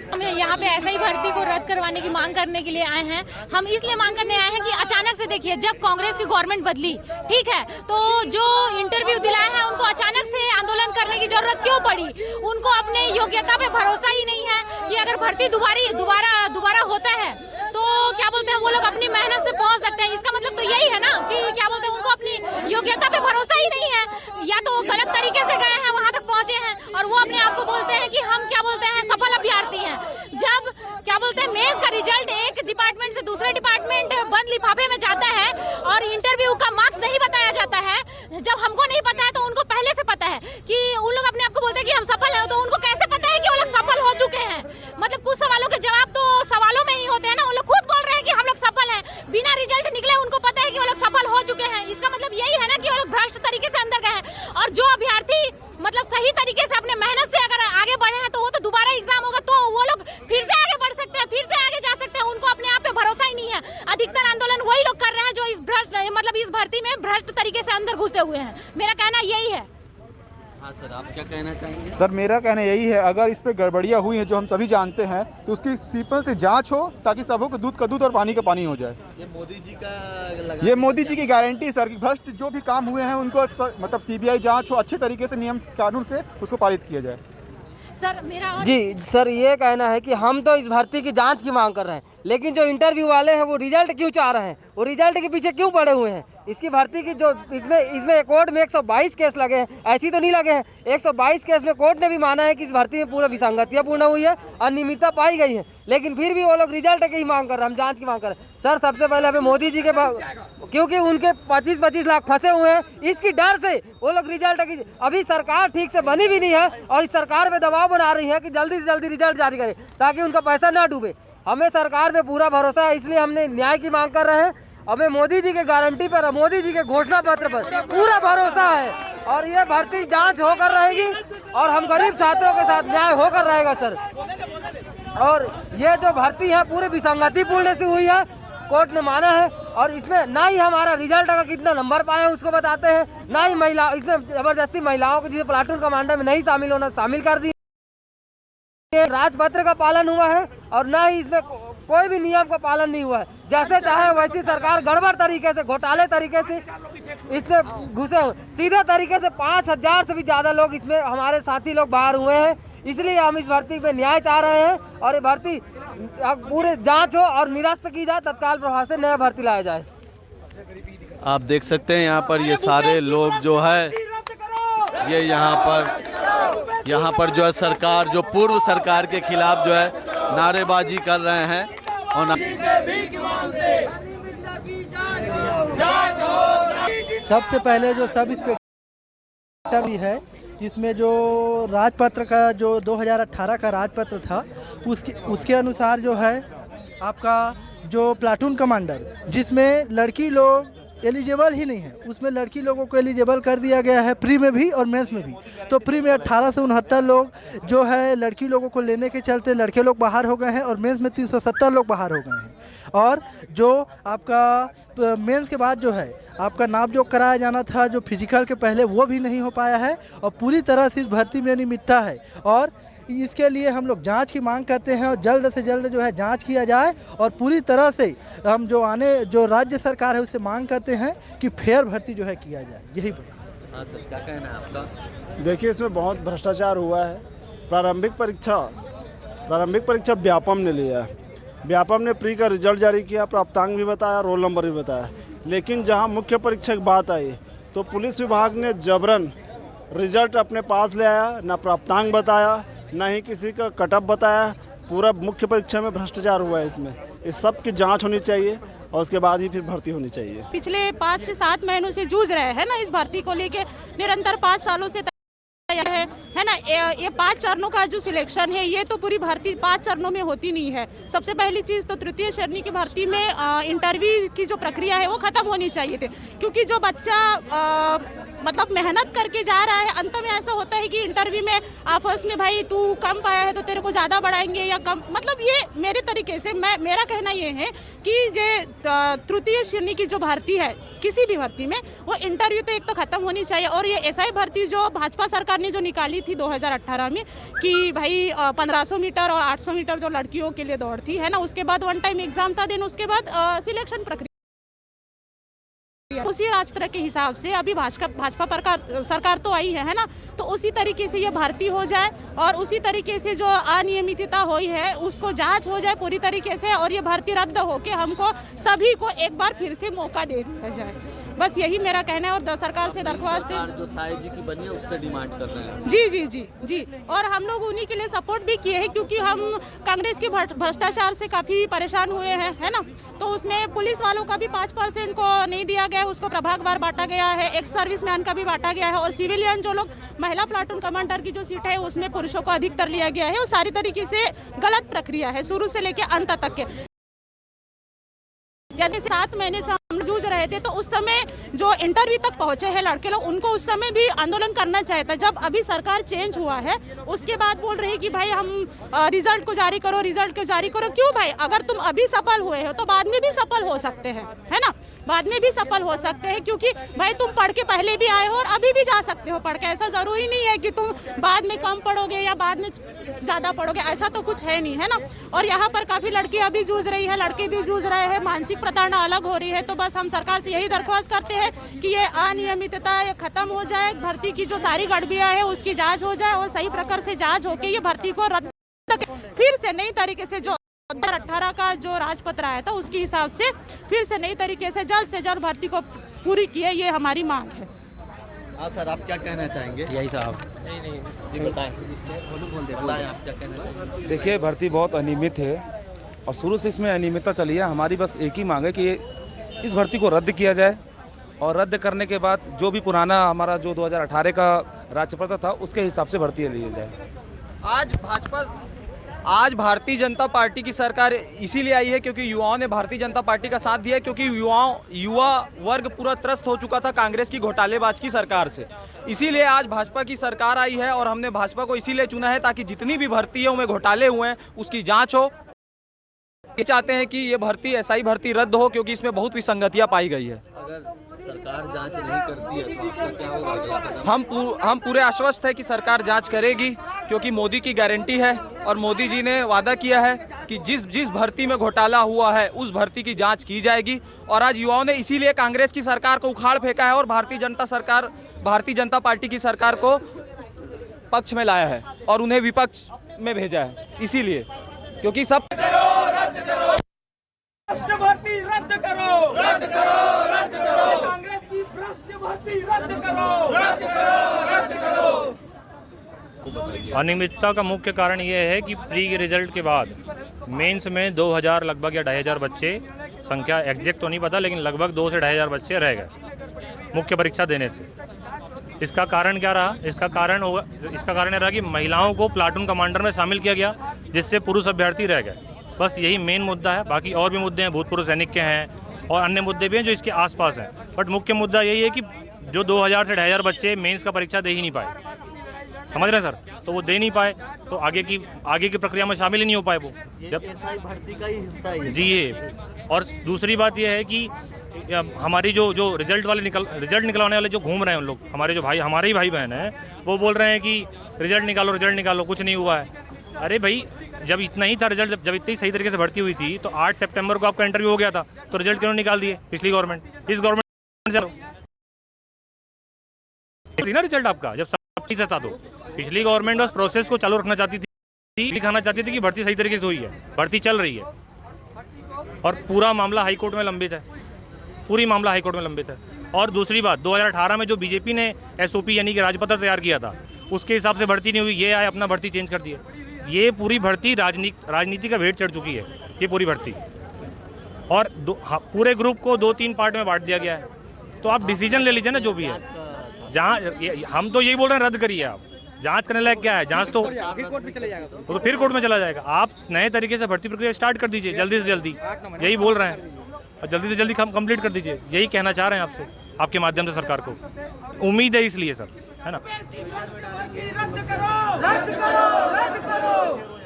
हम यहाँ पे ऐसा ही भर्ती को रद्द करवाने की मांग करने के लिए आए हैं। हम इसलिए मांग करने आए हैं कि अचानक से देखिए, जब कांग्रेस की गवर्नमेंट बदली, ठीक है, तो जो इंटरव्यू दिलाए हैं उनको अचानक से आंदोलन करने की जरूरत क्यों पड़ी? उनको अपने योग्यता पे भरोसा ही नहीं है कि अगर भर्ती दोबारा होता है तो क्या बोलते हैं वो लोग अपनी मेहनत से पहुंच सकते हैं। इसका मतलब तो यही है ना कि क्या बोलते हैं उनको अपनी योग्यता पे भरोसा ही नहीं है, या तो गलत तरीके से गए हैं वहां तक पहुंचे हैं और वो अपने आप को बोलते हैं कि हम क्या बोलते हैं सफल अभ्यर्थी हैं। जब क्या बोलते हैं मेंस का रिजल्ट एक डिपार्टमेंट से दूसरे डिपार्टमेंट बंद लिफाफे में जाता है और इंटरव्यू का मार्क्स नहीं बताया जाता है, जब हमको नहीं पता है तो उनको पहले से पता है कि उन लोग अपने आप को बोलते हैं कि हम सफल हैं, तो उनको कैसे पता है कि वो लोग सफल हो चुके हैं? मतलब कुछ सवालों के जवाब तो सवालों में ही होते हैं ना। वो लोग खुद बोल रहे हैं कि हम लोग सफल हैं, बिना रिजल्ट निकले उनको पता है कि वो लोग सफल हो चुके हैं। इसका मतलब यही है ना कि वो लोग भ्रष्ट तरीके से अंदर गए हैं। और जो अभ्यर्थी मतलब सही तरीके से अपने मेहनत से अगर आगे बढ़े हैं तो वो तो दोबारा एग्जाम होगा तो वो लोग फिर से आगे बढ़ सकते हैं, फिर से आगे जा सकते हैं। उनको अपने आप पे भरोसा ही नहीं है। अधिकतर आंदोलन वही लोग कर रहे हैं जो इस भर्ती में भ्रष्ट तरीके से अंदर घुसे हुए हैं। मेरा कहना यही है। हाँ सर, आप क्या कहना चाहेंगे? सर मेरा कहना यही है, अगर इस पे गड़बड़ियाँ हुई हैं जो हम सभी जानते हैं तो उसकी सिंपल से जांच हो ताकि सबों को दूध का दूध और पानी का पानी हो जाए। ये मोदी जी का ये मोदी जी की गारंटी सर कि भ्रष्ट जो भी काम हुए हैं उनको मतलब सीबीआई जांच हो, अच्छे तरीके से नियम कानून से उसको पारित किया जाए। सर मेरा जी सर, ये कहना है कि हम तो इस भर्ती की जांच की मांग कर रहे हैं, लेकिन जो इंटरव्यू वाले हैं वो रिजल्ट क्यों चाह रहे हैं? वो रिजल्ट के पीछे क्यों पड़े हुए हैं? इसकी भर्ती की जो इसमें कोर्ट में 122 केस लगे हैं, ऐसी तो नहीं लगे हैं। 122 केस में कोर्ट ने भी माना है कि इस भर्ती में पूरा विसंगतियाँ पूर्ण हुई है, अनियमितता पाई गई है, लेकिन फिर भी वो लोग रिजल्ट की ही मांग कर रहे हैं, हम जाँच की मांग कर रहे हैं। सर सबसे पहले हमें मोदी जी के, क्योंकि उनके 25-25 लाख फंसे हुए हैं, इसकी डर से वो लोग रिजल्ट की, अभी सरकार ठीक से बनी भी नहीं है और इस सरकार पे दबाव बना रही है कि जल्दी से जल्दी रिजल्ट जारी करे ताकि उनका पैसा ना डूबे। हमें सरकार पे पूरा भरोसा है, इसलिए हमने न्याय की मांग कर रहे हैं। हमें मोदी जी के गारंटी पर, मोदी जी के घोषणा पत्र पर पूरा भरोसा है और ये भर्ती जांच होकर रहेगी और हम गरीब छात्रों के साथ न्याय होकर रहेगा सर। और ये जो भर्ती है पूरी विसंगतिपूर्ण से हुई है, कोर्ट ने माना है, और इसमें ना ही हमारा रिजल्ट का कितना नंबर पाए हैं उसको बताते हैं, ना ही महिला, इसमें जबरदस्ती महिलाओं को जिसे प्लाटून कमांडर में नहीं शामिल होना शामिल कर दिए, राजपत्र का पालन हुआ है और ना ही इसमें कोई भी नियम का पालन नहीं हुआ है। जैसे चाहे वैसी सरकार गड़बड़ तरीके से, घोटाले तरीके से इसमें घुसे हुए। सीधे तरीके से 5000 से भी ज़्यादा लोग इसमें हमारे साथी लोग बाहर हुए हैं, इसलिए हम इस भर्ती पे न्याय चाह रहे हैं और ये भर्ती पूरे जांच हो और निरस्त की जाए, तत्काल प्रभाव से नया भर्ती लाया जाए। आप देख सकते हैं यहाँ पर ये सारे लोग जो है ये यहाँ पर जो है सरकार, जो पूर्व सरकार के खिलाफ जो है नारेबाजी कर रहे हैं और सबसे पहले जो सब इंस्पेक्टर भी है, जिसमें जो राजपत्र का जो 2018 का राजपत्र था उसके अनुसार जो है आपका जो प्लाटून कमांडर, जिसमें लड़की लोग एलिजिबल ही नहीं है, उसमें लड़की लोगों को एलिजिबल कर दिया गया है, प्री में भी और मेंस में भी। तो प्री में 18 से 69 लोग जो है लड़की लोगों को लेने के चलते लड़के लोग बाहर हो गए हैं और मेंस में 370 लोग बाहर हो गए हैं। और जो आपका मेंस के बाद जो है आपका नाप जो कराया जाना था जो फिजिकल के पहले, वो भी नहीं हो पाया है और पूरी तरह से इस भर्ती में अनियमितता है और इसके लिए हम लोग जांच की मांग करते हैं और जल्द से जल्द जो है जांच किया जाए और पूरी तरह से हम जो राज्य सरकार है उससे मांग करते हैं कि फेयर भर्ती जो है किया जाए। यही हाँ सर, क्या कहना है आपका? देखिए, इसमें बहुत भ्रष्टाचार हुआ है। प्रारंभिक परीक्षा व्यापम ने लिया है, व्यापम ने प्री का रिजल्ट जारी किया, प्राप्तांक भी बताया, रोल नंबर भी बताया, लेकिन जहां मुख्य परीक्षा की बात आई तो पुलिस विभाग ने जबरन रिजल्ट अपने पास ले आया, ना प्राप्तांक बताया, ना ही किसी का कटअप बताया। पूरा मुख्य परीक्षा में भ्रष्टाचार हुआ है। इसमें इस सब की जांच होनी चाहिए और उसके बाद ही फिर भर्ती होनी चाहिए। पिछले 5 से 7 महीनों से जूझ रहे हैं ना इस भर्ती को लेके, निरंतर 5 सालों से है ना। ये 5 चरणों का जो सिलेक्शन है ये तो पूरी भर्ती 5 चरणों में होती नहीं है। सबसे पहली चीज़ तो तृतीय श्रेणी की भर्ती में इंटरव्यू की जो प्रक्रिया है वो खत्म होनी चाहिए थी, क्योंकि जो बच्चा मतलब मेहनत करके जा रहा है, अंत में ऐसा होता है कि इंटरव्यू में आपस में भाई तू कम पाया है तो तेरे को ज़्यादा बढ़ाएंगे या कम, मतलब ये मेरे तरीके से मेरा कहना ये है कि ये तृतीय श्रेणी की जो भर्ती है किसी भी भर्ती में, वो इंटरव्यू तो एक तो खत्म होनी चाहिए। और ये एसआई भर्ती जो भाजपा सरकार ने जो निकाली थी 2018 में कि भाई 1500 मीटर और 800 मीटर जो लड़कियों के लिए दौड़ थी है ना, उसके बाद वन टाइम एग्जाम था, देन उसके बाद सिलेक्शन प्रक्रिया, उसी राजपत्र के हिसाब से अभी भाजपा सरकार तो आई है ना, तो उसी तरीके से ये भर्ती हो जाए और उसी तरीके से जो अनियमितता हुई है उसको जांच हो जाए पूरी तरीके से, और ये भर्ती रद्द होके हमको सभी को एक बार फिर से मौका दे दिया जाए। बस यही मेरा कहना है। और सरकार से दरख्वास्त है जो साई जी की बनी है उससे डिमांड कर रहे हैं। जी जी जी जी, और हम लोग उन्हीं के लिए सपोर्ट भी किए हैं क्योंकि हम कांग्रेस के भ्रष्टाचार से काफ़ी परेशान हुए हैं है ना। तो उसमें पुलिस वालों का भी 5% को नहीं दिया गया, उसको प्रभागवार बांटा गया है, एक्स सर्विसमैन का भी बांटा गया है, और सिविलियन जो लोग महिला प्लाटून कमांडर की जो सीट है उसमें पुरुषों को अधिकतर लिया गया है। वो सारी तरीके से गलत प्रक्रिया है शुरू से लेकर अंत तक के। यदि 7 महीने से हम जूझ रहे थे तो उस समय जो इंटरव्यू तक पहुंचे हैं लड़के लोग, उनको उस समय भी आंदोलन करना चाहिए था। जब अभी सरकार चेंज हुआ है उसके बाद बोल रहे हैं कि भाई हम रिजल्ट को जारी करो, रिजल्ट को जारी करो। क्यों भाई, अगर तुम अभी सफल हुए हो तो बाद में भी सफल हो सकते हैं है ना, बाद में भी सफल हो सकते हैं क्योंकि भाई तुम पढ़ के पहले भी आए हो और अभी भी जा सकते हो पढ़ के। ऐसा जरूरी नहीं है कि तुम बाद में कम पढ़ोगे या बाद में ज़्यादा पढ़ोगे, ऐसा तो कुछ है नहीं है ना। और यहाँ पर काफ़ी लड़की अभी जूझ रही है, लड़के भी जूझ रहे हैं, मानसिक प्रताड़ना अलग हो रही है। तो बस हम सरकार से यही दरख्वास्त करते हैं कि ये अनियमितता ये खत्म हो जाए, भर्ती की जो सारी गड़बड़ियाँ है उसकी जाँच हो जाए और सही प्रकार से जाँच होकर ये भर्ती को रद्द फिर से नई तरीके से जो 2018 का जो राजपत्र आया था उसके हिसाब से फिर से नई तरीके से जल्द भर्ती को पूरी किए, ये हमारी मांग है। हाँ सर, आप क्या कहना चाहेंगे? यही साहब। जी बताएं आप क्या कहना चाहेंगे? देखिए, भर्ती बहुत अनियमित है और शुरू से इसमें अनियमितता चली है। हमारी बस एक ही मांग है कि इस भर्ती को रद्द किया जाए और रद्द करने के बाद जो भी पुराना हमारा जो 2018 का राजपत्र था उसके हिसाब से भर्ती ली जाए। आज भारतीय जनता पार्टी की सरकार इसीलिए आई है क्योंकि युवाओं ने भारतीय जनता पार्टी का साथ दिया है, क्योंकि युवा वर्ग पूरा त्रस्त हो चुका था कांग्रेस की घोटालेबाज की सरकार से। इसीलिए आज भाजपा की सरकार आई है और हमने भाजपा को इसीलिए चुना है ताकि जितनी भी भर्ती है उनमें घोटाले हुए हैं उसकी जांच हो। ये चाहते हैं कि ये भर्ती एसआई भर्ती रद्द हो क्योंकि इसमें बहुत विसंगतियां पाई गई है। अगर सरकार जांच नहीं करती है तो आपका क्या होगा अगला कदम? हम पूरे आश्वस्त है कि सरकार जांच करेगी क्योंकि मोदी की गारंटी है और मोदी जी ने वादा किया है कि जिस भर्ती में घोटाला हुआ है उस भर्ती की जांच की जाएगी। और आज युवाओं ने इसीलिए कांग्रेस की सरकार को उखाड़ फेंका है और भारतीय जनता पार्टी की सरकार को पक्ष में लाया है और उन्हें विपक्ष में भेजा है, इसीलिए क्योंकि सब भर्ती रद्द करो, रद्द करो, रद्द करो, कांग्रेस की भ्रष्ट भर्ती रद्द करो, रद्द करो, रद्द करो। अनियमितता का मुख्य कारण यह है कि प्री के रिजल्ट के बाद मेंस में 2000 लगभग या 2500 बच्चे, संख्या एग्जैक्ट तो नहीं पता लेकिन लगभग 2 से 2500 बच्चे रह गए मुख्य परीक्षा देने से। इसका कारण क्या रहा? इसका कारण यह रहा कि महिलाओं को प्लाटून कमांडर में शामिल किया गया जिससे पुरुष अभ्यर्थी रह गए। बस यही मेन मुद्दा है। बाकी और भी मुद्दे हैं, भूतपूर्व सैनिक के हैं और अन्य मुद्दे भी हैं जो इसके आसपास हैं। बट मुख्य मुद्दा यही है कि जो 2000 से 2500 बच्चे मेंस का परीक्षा दे ही नहीं पाए, समझ रहे हैं सर, तो वो दे नहीं पाए तो आगे की प्रक्रिया में शामिल ही नहीं हो पाए वो। जब एसआई भर्ती का ही हिस्सा है जी ये। और दूसरी बात यह है कि हमारी जो रिजल्ट निकलवाने वाले जो घूम रहे हैं उन लोग, हमारे ही भाई बहन हैं, वो बोल रहे हैं कि रिजल्ट निकालो, कुछ नहीं हुआ है। अरे भाई, जब इतना ही था रिजल्ट, जब इतनी सही तरीके से भर्ती हुई थी तो 8 सितंबर को आपका इंटरव्यू हो गया था, तो रिजल्ट क्यों निकाल दिए पिछली गवर्नमेंट? इस गवर्नमेंट थी ना रिजल्ट आपका जब सब चीज़ था, तो पिछली गवर्नमेंट उस प्रोसेस को चालू रखना चाहती थी, दिखाना चाहती थी कि भर्ती सही तरीके से हुई है, भर्ती चल रही है। और पूरा मामला हाईकोर्ट में लंबित है, पूरी मामला हाईकोर्ट में लंबित है। और दूसरी बात, 2018 में जो बीजेपी ने एसओपी यानी कि राजपत्र तैयार किया था उसके हिसाब से भर्ती नहीं हुई, ये आए अपना भर्ती चेंज कर दिए। ये पूरी भर्ती राजनीति का भेंट चढ़ चुकी है ये पूरी भर्ती। और पूरे ग्रुप को 2-3 पार्ट में बांट दिया गया है। तो आप डिसीजन ले लीजिए ना जो भी है। जहाँ हम तो यही बोल रहे हैं रद्द करिए, आप जांच करने लायक क्या है? जांच तो फिर कोर्ट में चला जाएगा, तो फिर कोर्ट में चला जाएगा। आप नए तरीके से भर्ती प्रक्रिया स्टार्ट कर दीजिए जल्दी से जल्दी, यही बोल रहे हैं, और जल्दी से जल्दी कंप्लीट कर दीजिए, यही कहना चाह रहे हैं आपसे। आपके माध्यम से सरकार को उम्मीद है, इसलिए सर, है ना। रद्द करो, रद्द करो, रद्द करो।